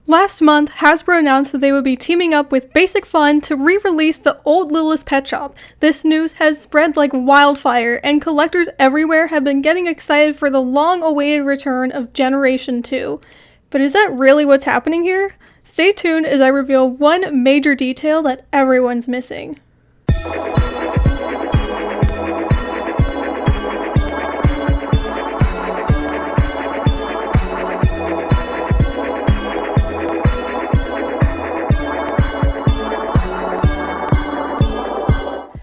Last month, Hasbro announced that they would be teaming up with Basic Fun to re-release the old Littlest Pet Shop. This news has spread like wildfire, and collectors everywhere have been getting excited for the long-awaited return of Generation 2. But is that really what's happening here? Stay tuned as I reveal one major detail that everyone's missing.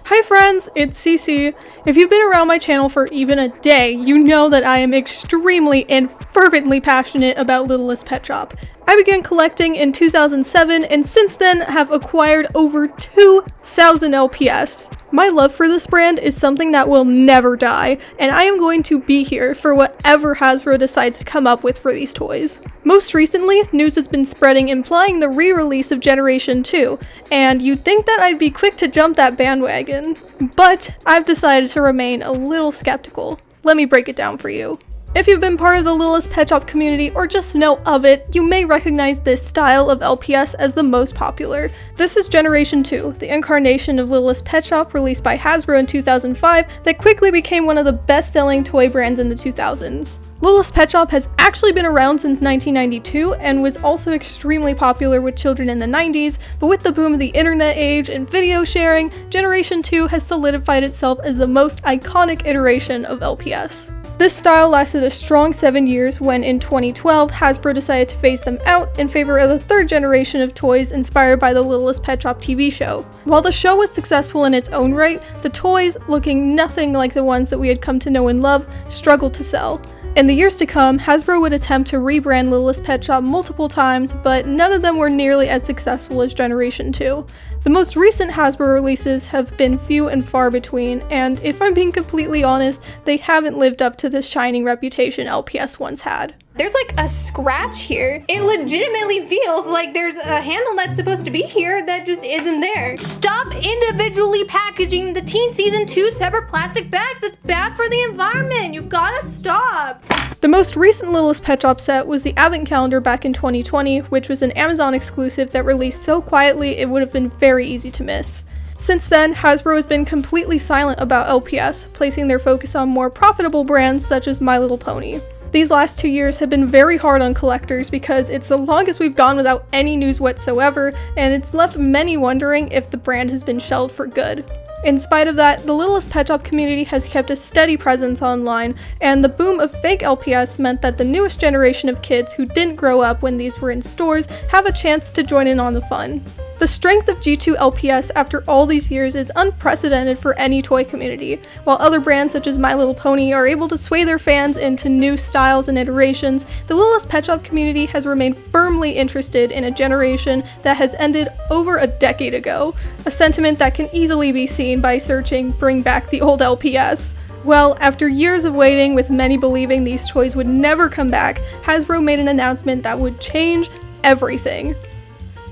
Hi friends, it's CC. If you've been around my channel for even a day, you know that I am extremely and fervently passionate about Littlest Pet Shop. I began collecting in 2007 and since then have acquired over 2,000 LPS. My love for this brand is something that will never die, and I am going to be here for whatever Hasbro decides to come up with for these toys. Most recently, news has been spreading implying the re-release of Generation 2, and you'd think that I'd be quick to jump that bandwagon, but I've decided to remain a little skeptical. Let me break it down for you. If you've been part of the Littlest Pet Shop community or just know of it, you may recognize this style of LPS as the most popular. This is Generation 2, the incarnation of Littlest Pet Shop released by Hasbro in 2005 that quickly became one of the best-selling toy brands in the 2000s. Littlest Pet Shop has actually been around since 1992 and was also extremely popular with children in the 90s, but with the boom of the internet age and video sharing, Generation 2 has solidified itself as the most iconic iteration of LPS. This style lasted a strong 7 years when, in 2012, Hasbro decided to phase them out in favor of the third generation of toys inspired by the Littlest Pet Shop TV show. While the show was successful in its own right, the toys, looking nothing like the ones that we had come to know and love, struggled to sell. In the years to come, Hasbro would attempt to rebrand Littlest Pet Shop multiple times, but none of them were nearly as successful as Generation 2. The most recent Hasbro releases have been few and far between, and if I'm being completely honest, they haven't lived up to the shining reputation LPS once had. There's like a scratch here. It legitimately feels like there's a handle that's supposed to be here that just isn't there. Stop individually packaging the teensy in two separate plastic bags. That's bad for the environment. You gotta stop. The most recent Littlest Pet Shop set was the Advent Calendar back in 2020, which was an Amazon exclusive that released so quietly it would have been very easy to miss. Since then, Hasbro has been completely silent about LPS, placing their focus on more profitable brands such as My Little Pony. These last 2 years have been very hard on collectors because it's the longest we've gone without any news whatsoever, and it's left many wondering if the brand has been shelved for good. In spite of that, the Littlest Pet Shop community has kept a steady presence online, and the boom of fake LPS meant that the newest generation of kids who didn't grow up when these were in stores have a chance to join in on the fun. The strength of G2 LPS after all these years is unprecedented for any toy community. While other brands such as My Little Pony are able to sway their fans into new styles and iterations, the Littlest Pet Shop community has remained firmly interested in a generation that has ended over a decade ago, a sentiment that can easily be seen by searching "Bring Back the Old LPS." Well, after years of waiting, with many believing these toys would never come back, Hasbro made an announcement that would change everything.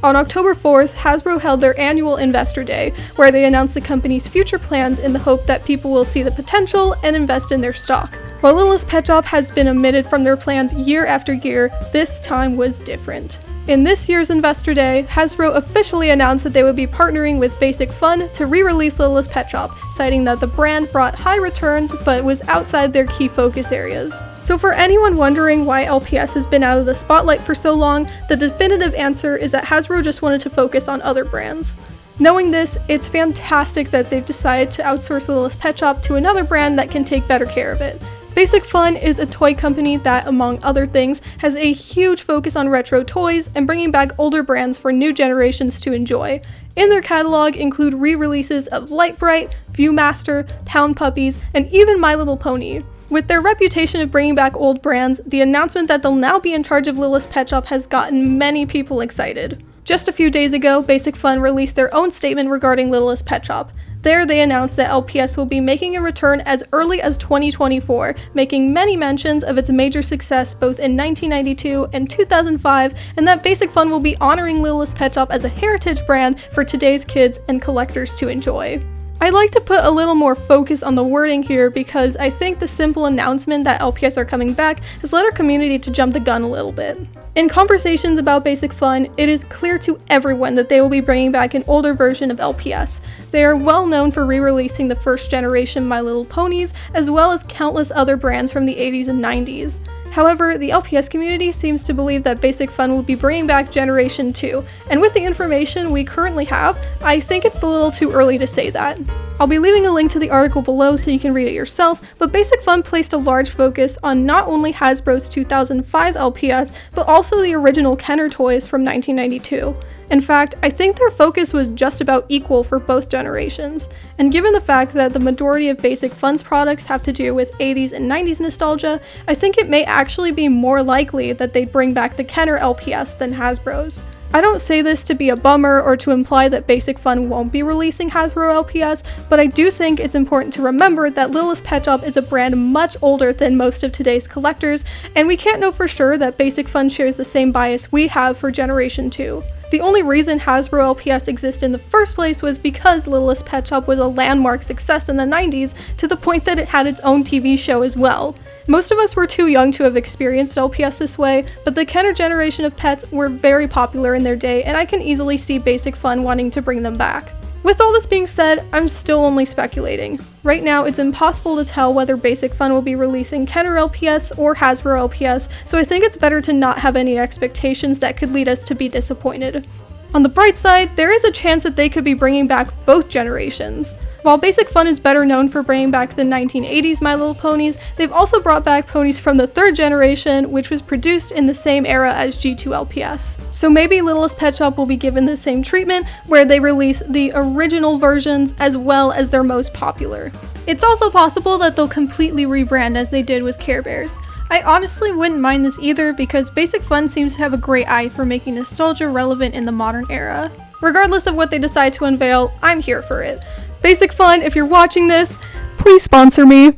On October 4th, Hasbro held their annual Investor Day, where they announced the company's future plans in the hope that people will see the potential and invest in their stock. While Littlest Pet Shop has been omitted from their plans year after year, this time was different. In this year's Investor Day, Hasbro officially announced that they would be partnering with Basic Fun to re-release Littlest Pet Shop, citing that the brand brought high returns but was outside their key focus areas. So for anyone wondering why LPS has been out of the spotlight for so long, the definitive answer is that Hasbro just wanted to focus on other brands. Knowing this, it's fantastic that they've decided to outsource Littlest Pet Shop to another brand that can take better care of it. Basic Fun is a toy company that, among other things, has a huge focus on retro toys and bringing back older brands for new generations to enjoy. In their catalog include re-releases of Light Bright, Viewmaster, Pound Puppies, and even My Little Pony. With their reputation of bringing back old brands, the announcement that they'll now be in charge of Littlest Pet Shop has gotten many people excited. Just a few days ago, Basic Fun released their own statement regarding Littlest Pet Shop. There, they announced that LPS will be making a return as early as 2024, making many mentions of its major success both in 1992 and 2005, and that Basic Fun will be honoring Littlest Pet Shop as a heritage brand for today's kids and collectors to enjoy. I'd like to put a little more focus on the wording here because I think the simple announcement that LPS are coming back has led our community to jump the gun a little bit. In conversations about Basic Fun, it is clear to everyone that they will be bringing back an older version of LPS. They are well known for re-releasing the first generation My Little Ponies, as well as countless other brands from the 80s and 90s. However, the LPS community seems to believe that Basic Fun will be bringing back Generation 2, and with the information we currently have, I think it's a little too early to say that. I'll be leaving a link to the article below so you can read it yourself, but Basic Fun placed a large focus on not only Hasbro's 2005 LPS, but also the original Kenner toys from 1992. In fact, I think their focus was just about equal for both generations, and given the fact that the majority of Basic Fun's products have to do with 80s and 90s nostalgia, I think it may actually be more likely that they bring back the Kenner LPS than Hasbro's. I don't say this to be a bummer or to imply that Basic Fun won't be releasing Hasbro LPS, but I do think it's important to remember that Littlest Pet Shop is a brand much older than most of today's collectors, and we can't know for sure that Basic Fun shares the same bias we have for Generation 2. The only reason Hasbro LPS exists in the first place was because Littlest Pet Shop was a landmark success in the 90s, to the point that it had its own TV show as well. Most of us were too young to have experienced LPS this way, but the Kenner generation of pets were very popular in their day, and I can easily see Basic Fun wanting to bring them back. With all this being said, I'm still only speculating. Right now, it's impossible to tell whether Basic Fun will be releasing Kenner LPS or Hasbro LPS, so I think it's better to not have any expectations that could lead us to be disappointed. On the bright side, there is a chance that they could be bringing back both generations. While Basic Fun is better known for bringing back the 1980s My Little Ponies, they've also brought back ponies from the third generation, which was produced in the same era as G2 LPS. So maybe Littlest Pet Shop will be given the same treatment, where they release the original versions as well as their most popular. It's also possible that they'll completely rebrand as they did with Care Bears. I honestly wouldn't mind this either because Basic Fun seems to have a great eye for making nostalgia relevant in the modern era. Regardless of what they decide to unveil, I'm here for it. Basic Fun, if you're watching this, please sponsor me.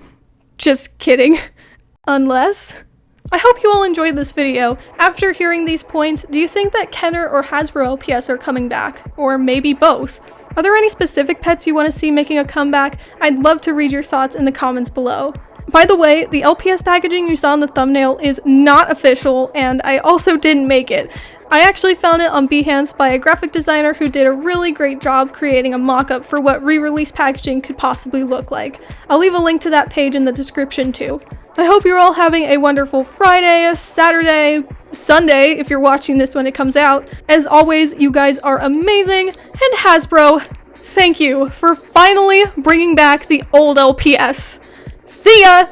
Just kidding. Unless. I hope you all enjoyed this video. After hearing these points, do you think that Kenner or Hasbro LPS are coming back? Or maybe both? Are there any specific pets you want to see making a comeback? I'd love to read your thoughts in the comments below. By the way, the LPS packaging you saw in the thumbnail is not official, and I also didn't make it. I actually found it on Behance by a graphic designer who did a really great job creating a mock-up for what re-release packaging could possibly look like. I'll leave a link to that page in the description too. I hope you're all having a wonderful Friday, Saturday, Sunday if you're watching this when it comes out. As always, you guys are amazing, and Hasbro, thank you for finally bringing back the old LPS. See ya!